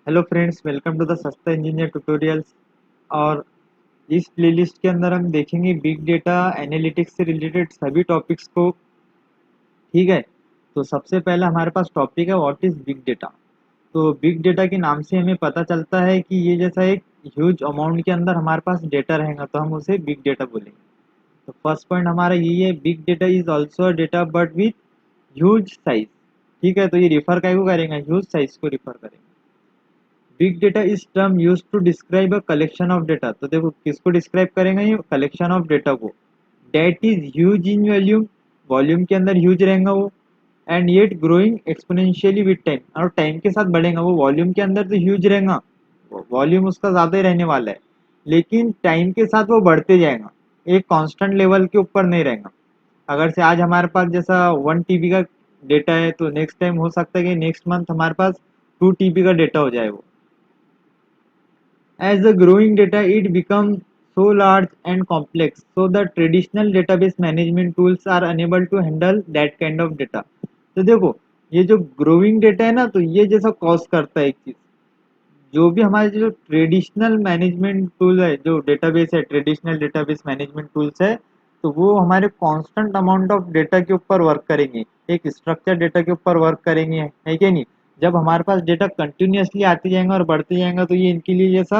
Hello friends, welcome to the Sasta engineer tutorials. और इस playlist के अंदर हम देखेंगे बिग डेटा एनालिटिक्स से रिलेटेड सभी टॉपिक्स को। ठीक है, तो सबसे पहले हमारे पास टॉपिक है व्हाट इज बिग डेटा। तो बिग डेटा के नाम से हमें पता चलता है कि ये जैसा एक ह्यूज अमाउंट के अंदर हमारे पास डेटा रहेगा तो हम उसे बिग डेटा बोलेंगे। तो फर्स्ट पॉइंट हमारा यही है, big data is also a data but with huge size. ठीक है, तो ये रिफर काय को करेंगे, ह्यूज साइज को रिफर करेंगे। Big data is term use to describe a collection of data. तो देखो किसको डिस्क्राइब करेंगे, ये कलेक्शन ऑफ डेटा को। That is huge in volume, volume के अंदर ह्यूज रहेगा वो। And yet growing exponentially with time, और टाइम के साथ बढ़ेगा वो। वॉल्यूम के अंदर तो ह्यूज रहेगा, वॉल्यूम उसका ज़्यादा ही रहने वाला है, लेकिन टाइम के साथ वो बढ़ते जाएगा, एक कांस्टेंट लेवल के ऊपर नहीं रहेगा। अगर से आज हमारे पास जैसा 1 TB का डेटा है तो नेक्स्ट टाइम हो सकता है कि नेक्स्ट मंथ हमारे पास 2 TB का डेटा हो जाए वो। As the growing data it becomes so large and complex, so the traditional database management tools are unable to handle that kind of data. तो देखो, ये जो ग्रोइंग डेटा है ना, तो ये जैसा कॉज करता है एक चीज, जो भी हमारे जो ट्रेडिशनल मैनेजमेंट टूल है, जो डेटाबेस है, ट्रेडिशनल डेटाबेस मैनेजमेंट टूल्स है, तो वो हमारे कांस्टेंट अमाउंट ऑफ डेटा के ऊपर वर्क करेंगे, एक स्ट्रक्चर डेटा के ऊपर वर्क करेंगे, है कि नहीं। जब हमारे पास डेटा कंटिन्यूसली आते जाएंगे और बढ़ते जाएंगे तो ये इनके लिए जैसा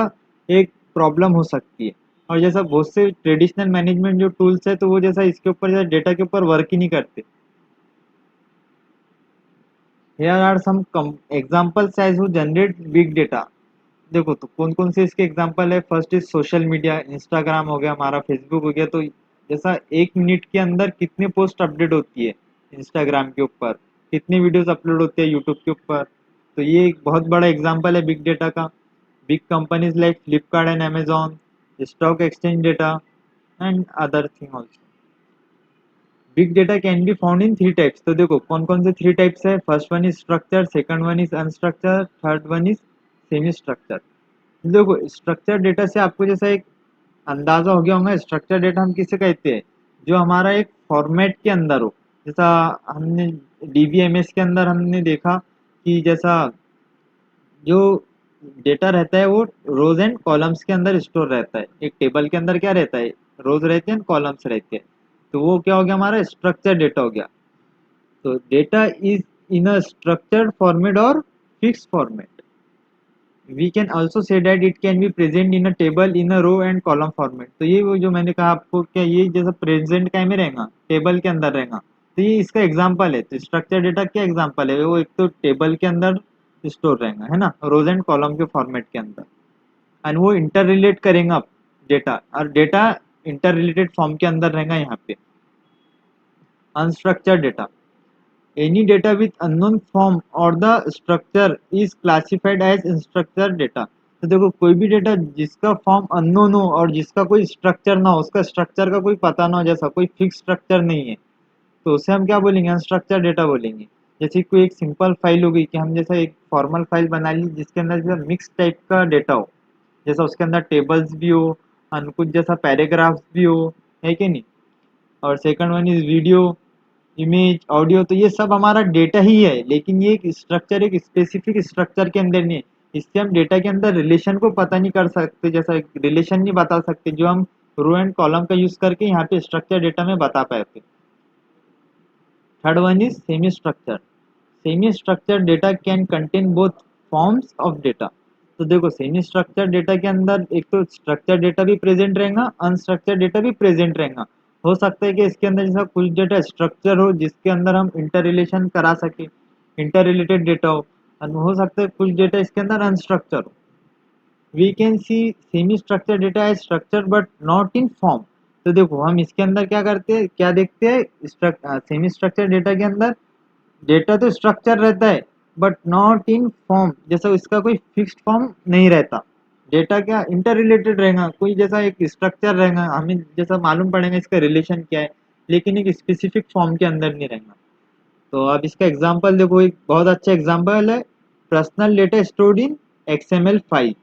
एक प्रॉब्लम हो सकती है। और जैसा बहुत से ट्रेडिशनल मैनेजमेंट जो टूल्स है तो वो जैसा इसके ऊपर जैसा डेटा के ऊपर वर्क ही नहीं करते। Here are some examples as who generate big data। देखो तो कौन कौन से इसके एग्जांपल है। First is social media, Instagram हो गया, हमारा फेसबुक हो गया। तो जैसा 1 मिनट के अंदर कितने पोस्ट अपडेट होती है इंस्टाग्राम के ऊपर, कितनी वीडियोस अपलोड होती है यूट्यूब के ऊपर। तो ये एक बहुत बड़ा एग्जांपल है बिग डेटा का। Big companies like Flipkart and Amazon, stock exchange data and other thing also. Big data can be found in 3 types. तो देखो कौन कौन से 3 टाइप्स है। First one is structure, second one is unstructured, third one is semi structure. देखो structure data से आपको जैसा एक अंदाजा हो गया होगा, स्ट्रक्चर डेटा हम किसे कहते हैं, जो हमारा एक फॉर्मेट के अंदर हो। जैसा हमने डीबीएमएस के अंदर हमने देखा कि जैसा जो डेटा रहता है वो रोज एंड कॉलम्स के अंदर स्टोर रहता है। एक टेबल के अंदर क्या रहता है, रोज रहते हैं, कॉलम्स रहते हैं। तो वो क्या हो गया, हमारा स्ट्रक्चर डेटा हो गया। तो data is in a structured format और fixed format. We can also say that it can be present in a table in a row and column format. तो ये वो जो मैंने कहा आपको, क्या ये जैसा प्रेजेंट का में रहेगा, टेबल के अंदर रहेगा। तो ये इसका एग्जांपल है। तो स्ट्रक्चर डेटा क्या एग्जांपल है, वो एक तो टेबल के अंदर स्टोर रहेगा, है ना, रोज एंड कॉलम के फॉर्मेट के अंदर। एंड वो इंटर रिलेट करेगा डेटा, और डेटा इंटर रिलेटेड फॉर्म के अंदर रहेगा यहाँ पे। Unstructured data, any data with unknown form or the structure is classified as unstructured data। तो देखो कोई भी डेटा जिसका फॉर्म अननोन हो और जिसका कोई स्ट्रक्चर ना हो, उसका स्ट्रक्चर का कोई पता ना हो, जैसा कोई फिक्स स्ट्रक्चर नहीं है, तो उसे हम क्या बोलेंगे, अनस्ट्रक्चर्ड डेटा बोलेंगे। जैसे कोई एक सिंपल फाइल हो गई, कि हम जैसा एक फॉर्मल फाइल बना ली जिसके अंदर जैसा मिक्स टाइप का डेटा हो, जैसा उसके अंदर टेबल्स भी हो और कुछ जैसा पैराग्राफ्स भी हो, है कि नहीं। और second one is video, image, audio. तो ये सब हमारा डेटा ही है, लेकिन ये एक स्ट्रक्चर, एक स्पेसिफिक स्ट्रक्चर के अंदर नहीं है। इससे हम डेटा के अंदर रिलेशन को पता नहीं कर सकते, जैसा एक रिलेशन नहीं बता सकते जो हम रो एंड कॉलम का यूज करके यहाँ पे स्ट्रक्चर डेटा में बता पाते। Third one is semi structure. Semi structure data can contain both forms of data. तो देखो सेमी स्ट्रक्चर डेटा के अंदर एक तो स्ट्रक्चर डेटा भी प्रेजेंट रहेगा, अनस्ट्रक्चर डेटा भी प्रेजेंट रहेगा। हो सकता है कि इसके अंदर जैसा कुछ डेटा स्ट्रक्चर हो जिसके अंदर हम इंटर रिलेशन करा सके, इंटर रिलेटेड डेटा हो, और हो सकता है कुछ डेटा इसके अंदर अनस्ट्रक्चर हो। We can see semi structure data as structure but not in form. तो देखो हम इसके अंदर क्या करते हैं, क्या देखते हैं, सेमी स्ट्रक्चर डेटा के अंदर डेटा तो स्ट्रक्चर रहता है बट नॉट इन फॉर्म, जैसा इसका कोई फिक्स्ड फॉर्म नहीं रहता। डेटा क्या इंटर रिलेटेड रहेगा, कोई जैसा एक स्ट्रक्चर रहेगा, हमें जैसा मालूम पड़ेगा इसका रिलेशन क्या है, लेकिन एक स्पेसिफिक फॉर्म के अंदर नहीं रहेगा। तो अब इसका एग्जांपल देखो, एक बहुत अच्छा एग्जांपल है, personal data stored in XML file.